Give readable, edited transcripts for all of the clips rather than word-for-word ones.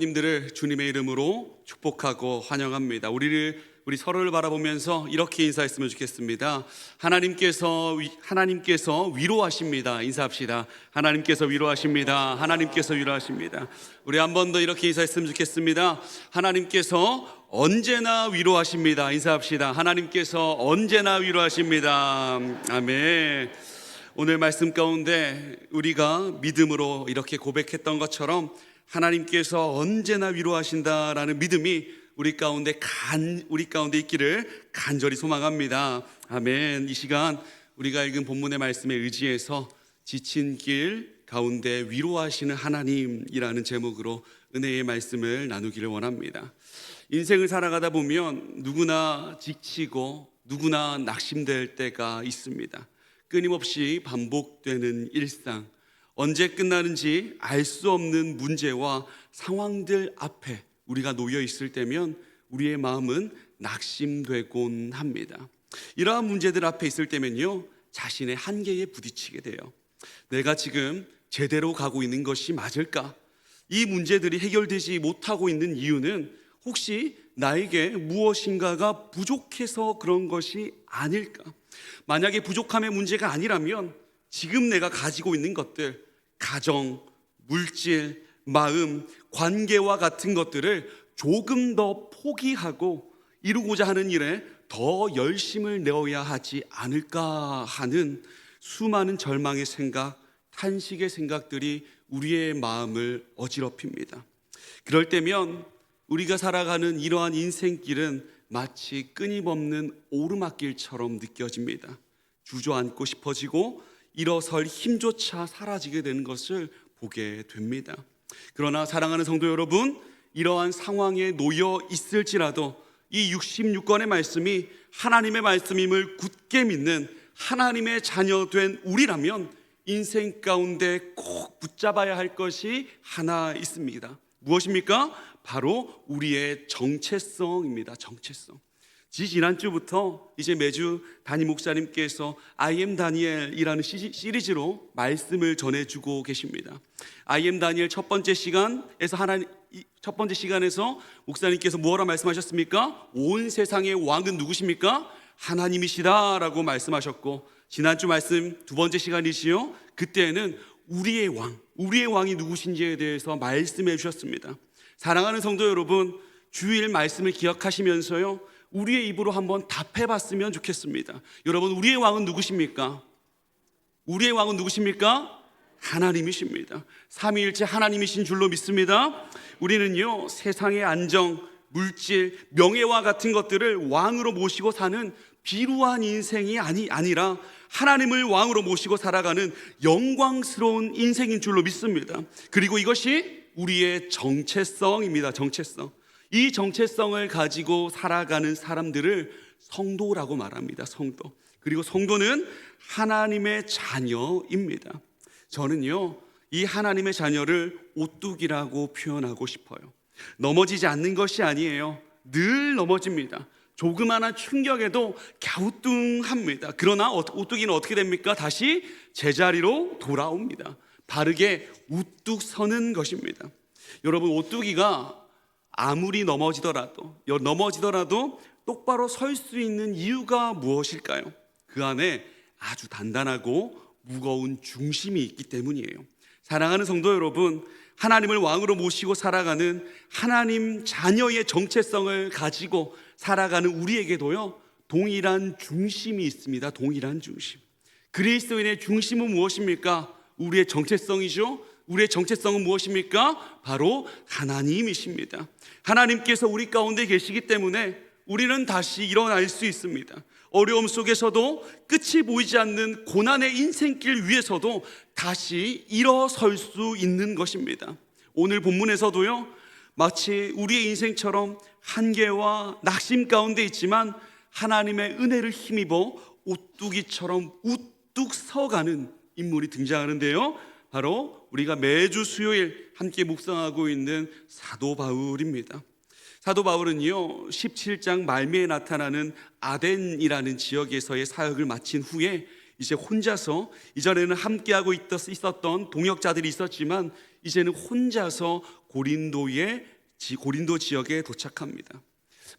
님들을 주님의 이름으로 축복하고 환영합니다. 우리 서로를 바라보면서 이렇게 인사했으면 좋겠습니다. 하나님께서 위로하십니다. 인사합시다. 하나님께서 위로하십니다. 하나님께서 위로하십니다. 우리 한 번 더 이렇게 인사했으면 좋겠습니다. 하나님께서 언제나 위로하십니다. 인사합시다. 하나님께서 언제나 위로하십니다. 아멘. 오늘 말씀 가운데 우리가 믿음으로 이렇게 고백했던 것처럼 하나님께서 언제나 위로하신다라는 믿음이 우리 가운데 있기를 간절히 소망합니다. 아멘. 이 시간 우리가 읽은 본문의 말씀에 의지해서 지친 길 가운데 위로하시는 하나님이라는 제목으로 은혜의 말씀을 나누기를 원합니다. 인생을 살아가다 보면 누구나 지치고 누구나 낙심될 때가 있습니다. 끊임없이 반복되는 일상, 언제 끝나는지 알 수 없는 문제와 상황들 앞에 우리가 놓여 있을 때면 우리의 마음은 낙심되곤 합니다. 이러한 문제들 앞에 있을 때면요, 자신의 한계에 부딪히게 돼요. 내가 지금 제대로 가고 있는 것이 맞을까? 이 문제들이 해결되지 못하고 있는 이유는 혹시 나에게 무엇인가가 부족해서 그런 것이 아닐까? 만약에 부족함의 문제가 아니라면 지금 내가 가지고 있는 것들, 가정, 물질, 마음, 관계와 같은 것들을 조금 더 포기하고 이루고자 하는 일에 더 열심을 내어야 하지 않을까 하는 수많은 절망의 생각, 탄식의 생각들이 우리의 마음을 어지럽힙니다. 그럴 때면 우리가 살아가는 이러한 인생길은 마치 끊임없는 오르막길처럼 느껴집니다. 주저앉고 싶어지고 일어설 힘조차 사라지게 되는 것을 보게 됩니다. 그러나 사랑하는 성도 여러분, 이러한 상황에 놓여 있을지라도 이 66권의 말씀이 하나님의 말씀임을 굳게 믿는 하나님의 자녀된 우리라면 인생 가운데 꼭 붙잡아야 할 것이 하나 있습니다. 무엇입니까? 바로 우리의 정체성입니다. 정체성. 지난주부터 이제 매주 담임 목사님께서 I am 다니엘이라는 시리즈로 말씀을 전해주고 계십니다. I am 다니엘 첫 번째 시간에서 목사님께서 뭐라 말씀하셨습니까? 온 세상의 왕은 누구십니까? 하나님이시다라고 말씀하셨고, 지난주 말씀 두 번째 시간이지요. 그때는 우리의 왕이 누구신지에 대해서 말씀해 주셨습니다. 사랑하는 성도 여러분, 주일 말씀을 기억하시면서요, 우리의 입으로 한번 답해봤으면 좋겠습니다. 여러분, 우리의 왕은 누구십니까? 우리의 왕은 누구십니까? 하나님이십니다. 삼위일체 하나님이신 줄로 믿습니다. 우리는요, 세상의 안정, 물질, 명예와 같은 것들을 왕으로 모시고 사는 비루한 인생이 아니라 하나님을 왕으로 모시고 살아가는 영광스러운 인생인 줄로 믿습니다. 그리고 이것이 우리의 정체성입니다. 정체성. 이 정체성을 가지고 살아가는 사람들을 성도라고 말합니다. 성도. 그리고 성도는 하나님의 자녀입니다. 저는요, 이 하나님의 자녀를 오뚜기라고 표현하고 싶어요. 넘어지지 않는 것이 아니에요. 늘 넘어집니다. 조그마한 충격에도 갸우뚱합니다. 그러나 오뚜기는 어떻게 됩니까? 다시 제자리로 돌아옵니다. 바르게 우뚝 서는 것입니다. 여러분, 오뚜기가 아무리 넘어지더라도 똑바로 설 수 있는 이유가 무엇일까요? 그 안에 아주 단단하고 무거운 중심이 있기 때문이에요. 사랑하는 성도 여러분, 하나님을 왕으로 모시고 살아가는 하나님 자녀의 정체성을 가지고 살아가는 우리에게도요, 동일한 중심이 있습니다. 동일한 중심. 그리스도인의 중심은 무엇입니까? 우리의 정체성이죠. 우리의 정체성은 무엇입니까? 바로 하나님이십니다. 하나님께서 우리 가운데 계시기 때문에 우리는 다시 일어날 수 있습니다. 어려움 속에서도, 끝이 보이지 않는 고난의 인생길 위에서도 다시 일어설 수 있는 것입니다. 오늘 본문에서도요, 마치 우리의 인생처럼 한계와 낙심 가운데 있지만 하나님의 은혜를 힘입어 오뚜기처럼 우뚝 서가는 인물이 등장하는데요, 바로 우리가 매주 수요일 함께 묵상하고 있는 사도 바울입니다. 사도 바울은요, 17장 말미에 나타나는 아덴이라는 지역에서의 사역을 마친 후에 이제 혼자서, 이전에는 함께하고 있었던 동역자들이 있었지만 이제는 혼자서 고린도 지역에 도착합니다.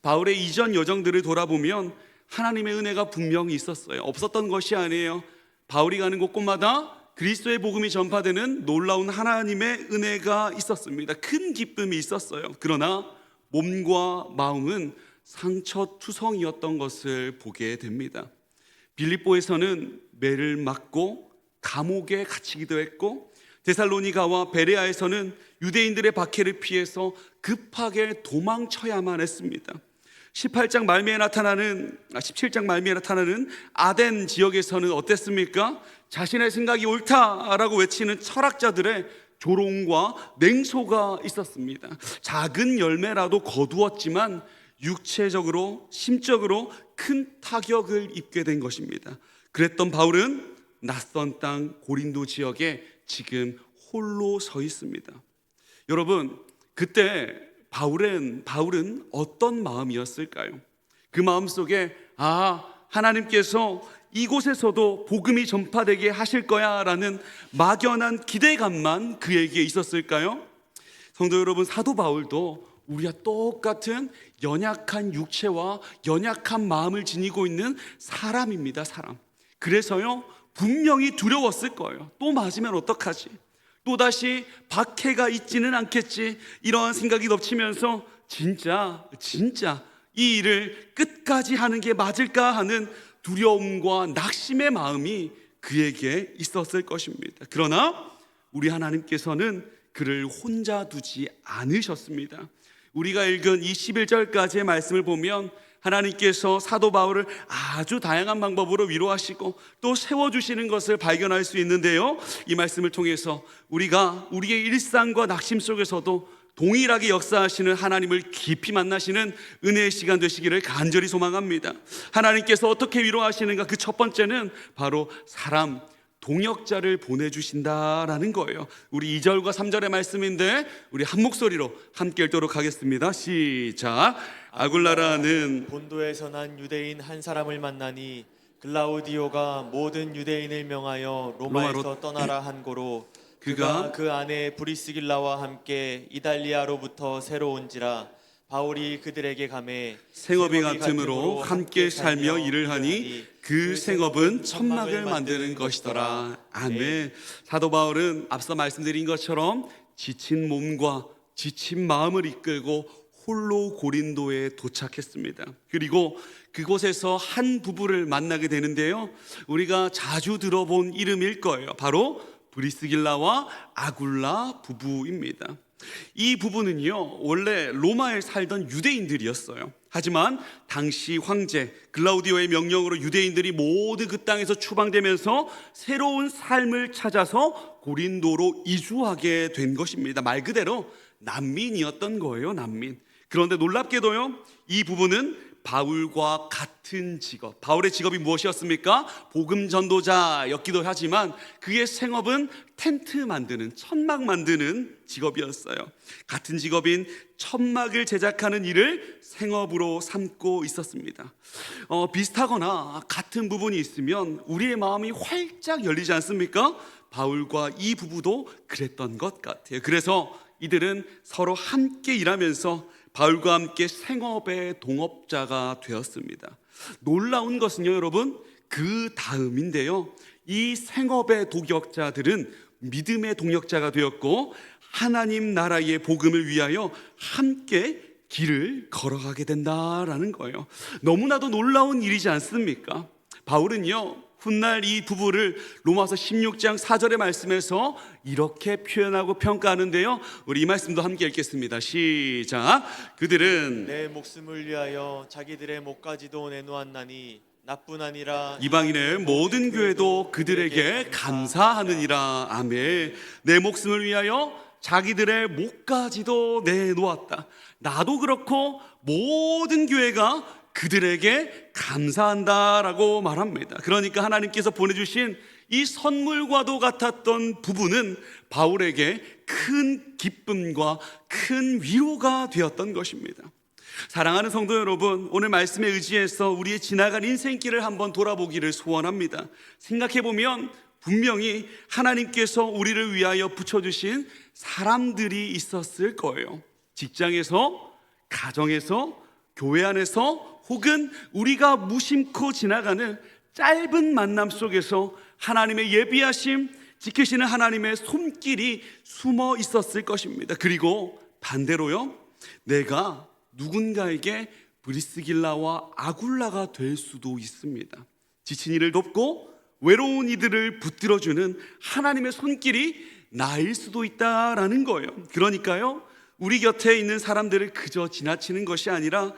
바울의 이전 여정들을 돌아보면 하나님의 은혜가 분명히 있었어요. 없었던 것이 아니에요. 바울이 가는 곳곳마다 그리스도의 복음이 전파되는 놀라운 하나님의 은혜가 있었습니다. 큰 기쁨이 있었어요. 그러나 몸과 마음은 상처투성이었던 것을 보게 됩니다. 빌립보에서는 매를 맞고 감옥에 갇히기도 했고, 데살로니가와 베레아에서는 유대인들의 박해를 피해서 급하게 도망쳐야만 했습니다. 17장 말미에 나타나는 아덴 지역에서는 어땠습니까? 자신의 생각이 옳다라고 외치는 철학자들의 조롱과 냉소가 있었습니다. 작은 열매라도 거두었지만 육체적으로, 심적으로 큰 타격을 입게 된 것입니다. 그랬던 바울은 낯선 땅 고린도 지역에 지금 홀로 서 있습니다. 여러분, 그때 바울은 어떤 마음이었을까요? 그 마음 속에 하나님께서 이곳에서도 복음이 전파되게 하실 거야 라는 막연한 기대감만 그에게 있었을까요? 성도 여러분, 사도 바울도 우리와 똑같은 연약한 육체와 연약한 마음을 지니고 있는 사람입니다. 사람. 그래서요, 분명히 두려웠을 거예요. 또 맞으면 어떡하지? 또다시 박해가 있지는 않겠지? 이러한 생각이 덮치면서 진짜 이 일을 끝까지 하는 게 맞을까 하는 두려움과 낙심의 마음이 그에게 있었을 것입니다. 그러나 우리 하나님께서는 그를 혼자 두지 않으셨습니다. 우리가 읽은 이 11절까지의 말씀을 보면 하나님께서 사도 바울을 아주 다양한 방법으로 위로하시고 또 세워주시는 것을 발견할 수 있는데요, 이 말씀을 통해서 우리가 우리의 일상과 낙심 속에서도 동일하게 역사하시는 하나님을 깊이 만나시는 은혜의 시간 되시기를 간절히 소망합니다. 하나님께서 어떻게 위로하시는가? 그 첫 번째는 바로 사람, 동역자를 보내주신다라는 거예요. 우리 2절과 3절의 말씀인데 우리 한 목소리로 함께 읽도록 하겠습니다. 시작. 아굴라라는 본도에서 난 유대인 한 사람을 만나니 글라우디오가 모든 유대인을 명하여 로마에서 떠나라 한 고로 그가 그 안에 브리스길라와 함께 이달리아로부터 새로 온지라 바울이 그들에게 가매 생업이 같음으로 함께 살며 일을 하니 그 생업은 천막을 만드는 것이더라. 아멘. 사도 바울은 앞서 말씀드린 것처럼 지친 몸과 지친 마음을 이끌고 홀로 고린도에 도착했습니다. 그리고 그곳에서 한 부부를 만나게 되는데요, 우리가 자주 들어본 이름일 거예요. 바로 브리스길라와 아굴라 부부입니다. 이 부부는요, 원래 로마에 살던 유대인들이었어요. 하지만 당시 황제 글라우디오의 명령으로 유대인들이 모두 그 땅에서 추방되면서 새로운 삶을 찾아서 고린도로 이주하게 된 것입니다. 말 그대로 난민이었던 거예요, 난민. 그런데 놀랍게도요, 이 부부는 바울과 같은 직업, 바울의 직업이 무엇이었습니까? 복음 전도자였기도 하지만 그의 생업은 텐트 만드는, 천막 만드는 직업이었어요. 같은 직업인 천막을 제작하는 일을 생업으로 삼고 있었습니다. 비슷하거나 같은 부분이 있으면 우리의 마음이 활짝 열리지 않습니까? 바울과 이 부부도 그랬던 것 같아요. 그래서 이들은 서로 함께 일하면서 바울과 함께 생업의 동업자가 되었습니다. 놀라운 것은요, 여러분, 그 다음인데요, 이 생업의 동역자들은 믿음의 동역자가 되었고 하나님 나라의 복음을 위하여 함께 길을 걸어가게 된다라는 거예요. 너무나도 놀라운 일이지 않습니까? 바울은요, 훗날 이 부부를 로마서 16장 4절의 말씀에서 이렇게 표현하고 평가하는데요, 우리 이 말씀도 함께 읽겠습니다. 시작. 그들은 내 목숨을 위하여 자기들의 목까지도 내놓았나니 나뿐 아니라 이방인의 모든 교회도 그들에게 감사하느니라. 아멘. 내 목숨을 위하여 자기들의 목까지도 내놓았다. 나도 그렇고 모든 교회가 그들에게 감사한다라고 말합니다. 그러니까 하나님께서 보내주신 이 선물과도 같았던 부부는 바울에게 큰 기쁨과 큰 위로가 되었던 것입니다. 사랑하는 성도 여러분, 오늘 말씀에 의지해서 우리의 지나간 인생길을 한번 돌아보기를 소원합니다. 생각해보면 분명히 하나님께서 우리를 위하여 붙여주신 사람들이 있었을 거예요. 직장에서, 가정에서, 교회 안에서, 혹은 우리가 무심코 지나가는 짧은 만남 속에서 하나님의 예비하심, 지키시는 하나님의 손길이 숨어 있었을 것입니다. 그리고 반대로요, 내가 누군가에게 브리스길라와 아굴라가 될 수도 있습니다. 지친 이를 돕고 외로운 이들을 붙들어주는 하나님의 손길이 나일 수도 있다라는 거예요. 그러니까요, 우리 곁에 있는 사람들을 그저 지나치는 것이 아니라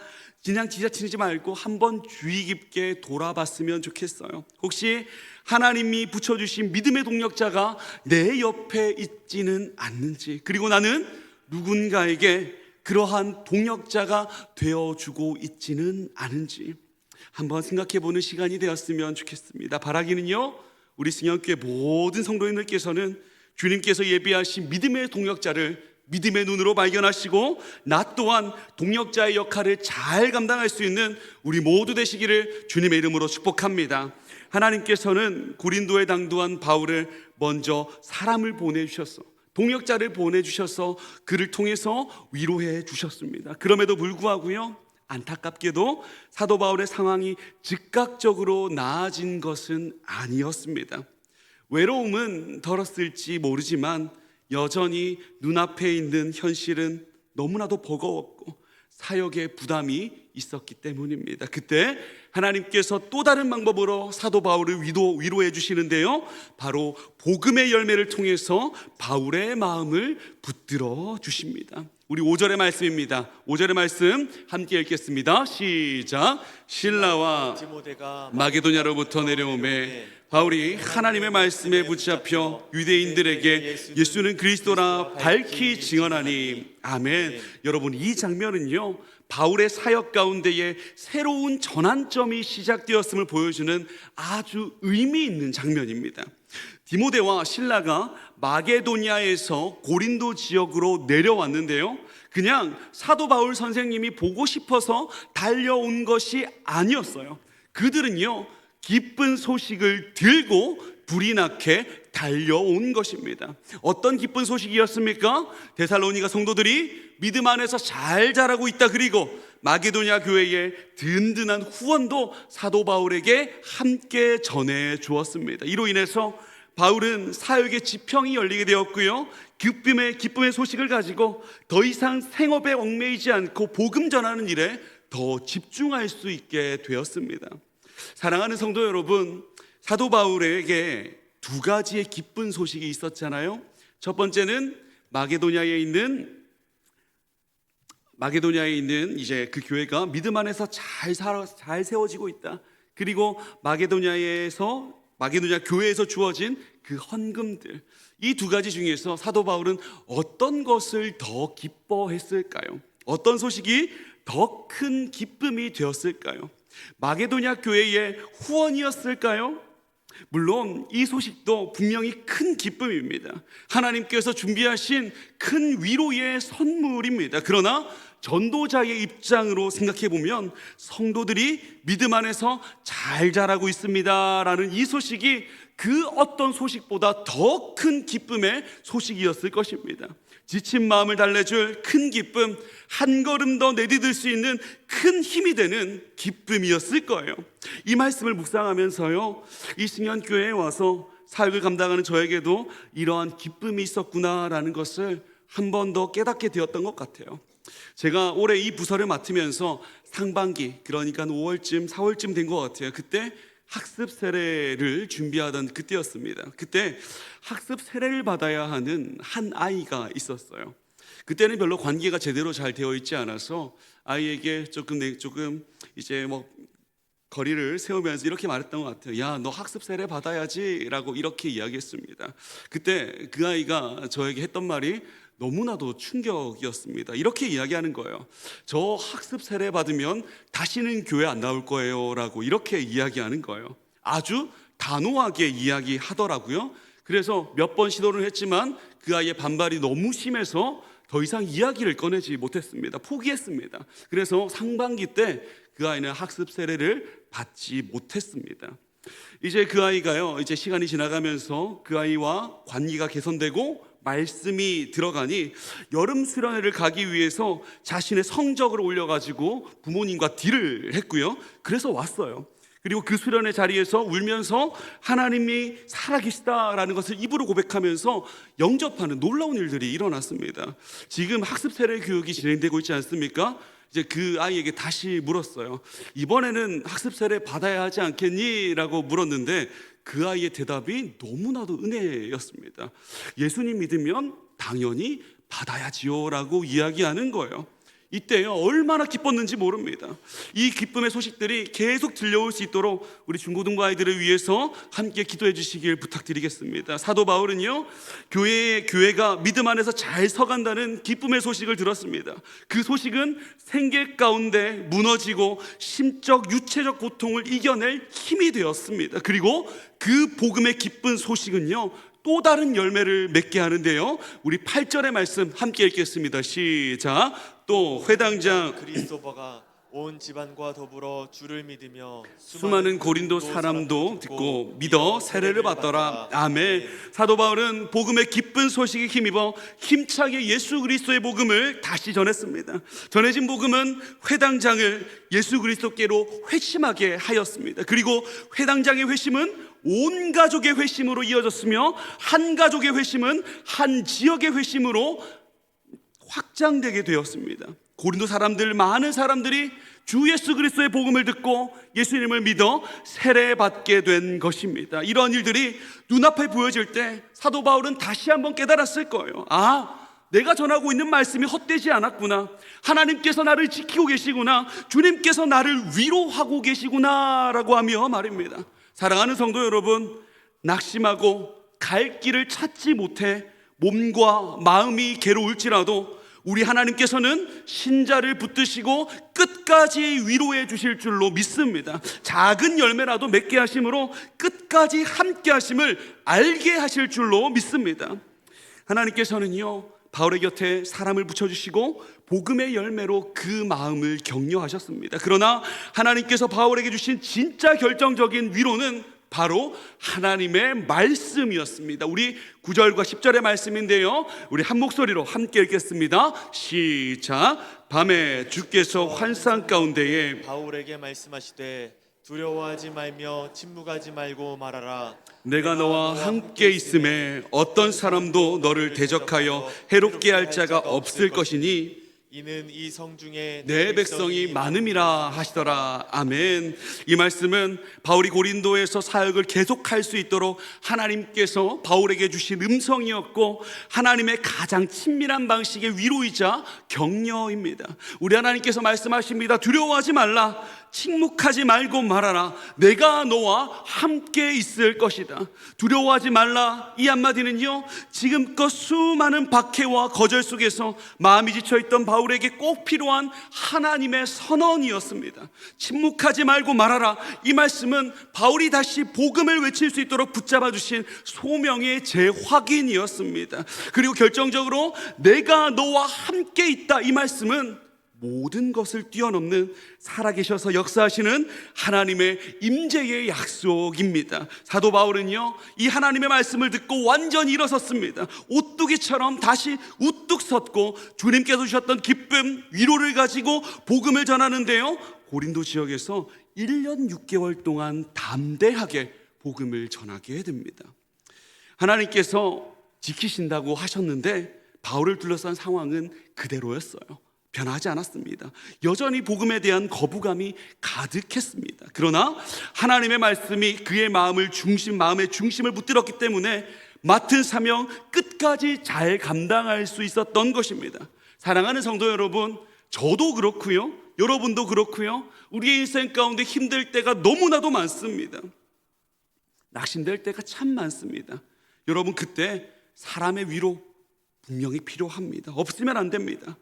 그냥 지나치지 말고 한번 주의 깊게 돌아봤으면 좋겠어요. 혹시 하나님이 붙여주신 믿음의 동력자가 내 옆에 있지는 않는지, 그리고 나는 누군가에게 그러한 동력자가 되어주고 있지는 않은지 한번 생각해보는 시간이 되었으면 좋겠습니다. 바라기는요, 우리 승연교회 모든 성도님들께서는 주님께서 예비하신 믿음의 동력자를 믿음의 눈으로 발견하시고 나 또한 동력자의 역할을 잘 감당할 수 있는 우리 모두 되시기를 주님의 이름으로 축복합니다. 하나님께서는 고린도에 당도한 바울을 먼저 사람을 보내주셔서, 동력자를 보내주셔서 그를 통해서 위로해 주셨습니다. 그럼에도 불구하고요, 안타깝게도 사도 바울의 상황이 즉각적으로 나아진 것은 아니었습니다. 외로움은 덜었을지 모르지만 여전히 눈앞에 있는 현실은 너무나도 버거웠고 사역의 부담이 있었기 때문입니다. 그때 하나님께서 또 다른 방법으로 사도 바울을 위로해 주시는데요, 바로 복음의 열매를 통해서 바울의 마음을 붙들어 주십니다. 우리 5절의 말씀입니다. 5절의 말씀 함께 읽겠습니다. 시작. 신라와 디모데가 마게도냐로부터 내려오매 바울이 하나님의 말씀에 붙잡혀 유대인들에게 예수는 그리스도라 밝히 증언하니. 아멘. 여러분, 이 장면은요, 바울의 사역 가운데에 새로운 전환점이 시작되었음을 보여주는 아주 의미 있는 장면입니다. 디모데와 실라가 마게도냐에서 고린도 지역으로 내려왔는데요, 그냥 사도 바울 선생님이 보고 싶어서 달려온 것이 아니었어요. 그들은요, 기쁜 소식을 들고 불이 나게 달려온 것입니다. 어떤 기쁜 소식이었습니까? 데살로니가 성도들이 믿음 안에서 잘 자라고 있다, 그리고 마게도냐 교회의 든든한 후원도 사도 바울에게 함께 전해 주었습니다. 이로 인해서 바울은 사역의 지평이 열리게 되었고요, 기쁨의 소식을 가지고 더 이상 생업에 얽매이지 않고 복음 전하는 일에 더 집중할 수 있게 되었습니다. 사랑하는 성도 여러분, 사도 바울에게 두 가지의 기쁜 소식이 있었잖아요. 첫 번째는 마게도냐에 있는 이제 그 교회가 믿음 안에서 잘 세워지고 있다. 그리고 마게도냐 교회에서 주어진 그 헌금들, 이 두 가지 중에서 사도 바울은 어떤 것을 더 기뻐했을까요? 어떤 소식이 더 큰 기쁨이 되었을까요? 마게도냐 교회의 후원이었을까요? 물론 이 소식도 분명히 큰 기쁨입니다. 하나님께서 준비하신 큰 위로의 선물입니다. 그러나 전도자의 입장으로 생각해 보면 성도들이 믿음 안에서 잘 자라고 있습니다 라는 이 소식이 그 어떤 소식보다 더 큰 기쁨의 소식이었을 것입니다. 지친 마음을 달래줄 큰 기쁨, 한 걸음 더 내디딜 수 있는 큰 힘이 되는 기쁨이었을 거예요. 이 말씀을 묵상하면서요, 이 승연교회에 와서 사역을 감당하는 저에게도 이러한 기쁨이 있었구나라는 것을 한 번 더 깨닫게 되었던 것 같아요. 제가 올해 이 부서를 맡으면서 상반기, 그러니까 5월쯤 4월쯤 된 것 같아요. 그때 학습 세례를 준비하던 그때였습니다. 그때 학습 세례를 받아야 하는 한 아이가 있었어요. 그때는 별로 관계가 제대로 잘 되어 있지 않아서 아이에게 조금 이제 거리를 세우면서 이렇게 말했던 것 같아요. 야, 너 학습 세례 받아야지 라고 이렇게 이야기했습니다. 그때 그 아이가 저에게 했던 말이 너무나도 충격이었습니다. 이렇게 이야기하는 거예요. 저 학습 세례 받으면 다시는 교회 안 나올 거예요 라고 이렇게 이야기하는 거예요. 아주 단호하게 이야기하더라고요. 그래서 몇 번 시도를 했지만 그 아이의 반발이 너무 심해서 더 이상 이야기를 꺼내지 못했습니다. 포기했습니다. 그래서 상반기 때 그 아이는 학습 세례를 받지 못했습니다. 이제 그 아이가요, 이제 시간이 지나가면서 그 아이와 관계가 개선되고 말씀이 들어가니 여름 수련회를 가기 위해서 자신의 성적을 올려가지고 부모님과 딜을 했고요. 그래서 왔어요. 그리고 그 수련회 자리에서 울면서 하나님이 살아계시다라는 것을 입으로 고백하면서 영접하는 놀라운 일들이 일어났습니다. 지금 학습 세례 교육이 진행되고 있지 않습니까? 이제 그 아이에게 다시 물었어요. 이번에는 학습 세례 받아야 하지 않겠니? 라고 물었는데 그 아이의 대답이 너무나도 은혜였습니다. 예수님 믿으면 당연히 받아야지요 라고 이야기하는 거예요. 이때요 얼마나 기뻤는지 모릅니다. 이 기쁨의 소식들이 계속 들려올 수 있도록 우리 중고등부 아이들을 위해서 함께 기도해 주시길 부탁드리겠습니다. 사도 바울은요 교회가 믿음 안에서 잘 서간다는 기쁨의 소식을 들었습니다. 그 소식은 생계 가운데 무너지고 심적 육체적 고통을 이겨낼 힘이 되었습니다. 그리고 그 복음의 기쁜 소식은요 또 다른 열매를 맺게 하는데요. 우리 8절의 말씀 함께 읽겠습니다. 시작. 또 회당장 그리스도버가 온 집안과 더불어 주를 믿으며 수많은 고린도 사람도 듣고 믿어 세례를 받더라. 아멘. 사도 바울은 복음의 기쁜 소식에 힘입어 힘차게 예수 그리스도의 복음을 다시 전했습니다. 전해진 복음은 회당장을 예수 그리스도께로 회심하게 하였습니다. 그리고 회당장의 회심은 온 가족의 회심으로 이어졌으며 한 가족의 회심은 한 지역의 회심으로 확장되게 되었습니다. 고린도 사람들, 많은 사람들이 주 예수 그리스도의 복음을 듣고 예수님을 믿어 세례받게 된 것입니다. 이런 일들이 눈앞에 보여질 때 사도 바울은 다시 한번 깨달았을 거예요. 내가 전하고 있는 말씀이 헛되지 않았구나. 하나님께서 나를 지키고 계시구나. 주님께서 나를 위로하고 계시구나 라고 하며 말입니다. 사랑하는 성도 여러분, 낙심하고 갈 길을 찾지 못해 몸과 마음이 괴로울지라도 우리 하나님께서는 신자를 붙드시고 끝까지 위로해 주실 줄로 믿습니다. 작은 열매라도 맺게 하심으로 끝까지 함께 하심을 알게 하실 줄로 믿습니다. 하나님께서는요 바울의 곁에 사람을 붙여주시고 복음의 열매로 그 마음을 격려하셨습니다. 그러나 하나님께서 바울에게 주신 진짜 결정적인 위로는 바로 하나님의 말씀이었습니다. 우리 9절과 10절의 말씀인데요 우리 한 목소리로 함께 읽겠습니다. 시작. 밤에 주께서 환상 가운데에 바울에게 말씀하시되 두려워하지 말며 침묵하지 말고 말하라. 내가 너와 함께 있음에 어떤 사람도 너를 대적하여 해롭게 할 자가 없을 것이니 이는 이 성 중에 내 백성이 많음이라 하시더라. 아멘. 이 말씀은 바울이 고린도에서 사역을 계속할 수 있도록 하나님께서 바울에게 주신 음성이었고 하나님의 가장 친밀한 방식의 위로이자 격려입니다. 우리 하나님께서 말씀하십니다. 두려워하지 말라. 침묵하지 말고 말하라. 내가 너와 함께 있을 것이다. 두려워하지 말라. 이 한마디는요 지금껏 수많은 박해와 거절 속에서 마음이 지쳐있던 바울에게 꼭 필요한 하나님의 선언이었습니다. 침묵하지 말고 말하라. 이 말씀은 바울이 다시 복음을 외칠 수 있도록 붙잡아 주신 소명의 재확인이었습니다. 그리고 결정적으로 내가 너와 함께 있다. 이 말씀은 모든 것을 뛰어넘는 살아계셔서 역사하시는 하나님의 임재의 약속입니다. 사도 바울은요 이 하나님의 말씀을 듣고 완전히 일어섰습니다. 오뚜기처럼 다시 우뚝 섰고 주님께서 주셨던 기쁨, 위로를 가지고 복음을 전하는데요 고린도 지역에서 1년 6개월 동안 담대하게 복음을 전하게 됩니다. 하나님께서 지키신다고 하셨는데 바울을 둘러싼 상황은 그대로였어요. 변하지 않았습니다. 여전히 복음에 대한 거부감이 가득했습니다. 그러나 하나님의 말씀이 그의 마음의 중심을 붙들었기 때문에 맡은 사명 끝까지 잘 감당할 수 있었던 것입니다. 사랑하는 성도 여러분, 저도 그렇고요, 여러분도 그렇고요. 우리의 인생 가운데 힘들 때가 너무나도 많습니다. 낙심될 때가 참 많습니다. 여러분, 그때 사람의 위로 분명히 필요합니다. 없으면 안 됩니다.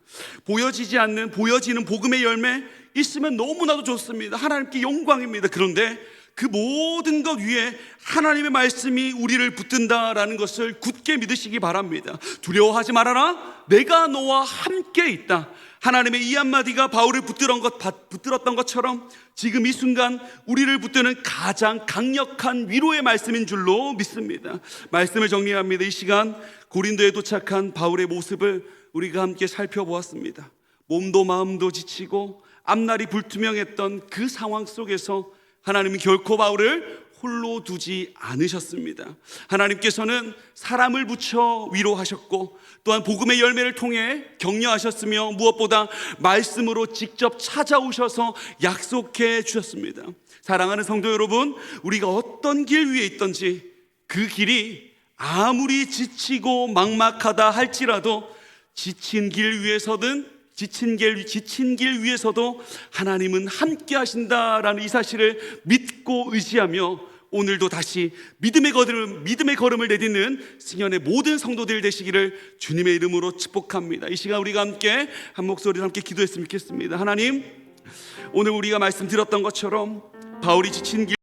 보여지는 복음의 열매 있으면 너무나도 좋습니다. 하나님께 영광입니다. 그런데 그 모든 것 위에 하나님의 말씀이 우리를 붙든다라는 것을 굳게 믿으시기 바랍니다. 두려워하지 말아라, 내가 너와 함께 있다. 하나님의 이 한마디가 바울을 붙들었던 것처럼 지금 이 순간 우리를 붙드는 가장 강력한 위로의 말씀인 줄로 믿습니다. 말씀을 정리합니다. 이 시간 고린도에 도착한 바울의 모습을 우리가 함께 살펴보았습니다. 몸도 마음도 지치고 앞날이 불투명했던 그 상황 속에서 하나님은 결코 바울을 홀로 두지 않으셨습니다. 하나님께서는 사람을 붙여 위로하셨고 또한 복음의 열매를 통해 격려하셨으며 무엇보다 말씀으로 직접 찾아오셔서 약속해 주셨습니다. 사랑하는 성도 여러분, 우리가 어떤 길 위에 있든지 그 길이 아무리 지치고 막막하다 할지라도 지친 길 위에서도 하나님은 함께 하신다라는 이 사실을 믿고 의지하며 오늘도 다시 믿음의 걸음을 내딛는 승연의 모든 성도들 되시기를 주님의 이름으로 축복합니다. 이 시간 우리가 함께 한 목소리로 함께 기도했으면 좋겠습니다. 하나님, 오늘 우리가 말씀 드렸던 것처럼 바울이 지친 길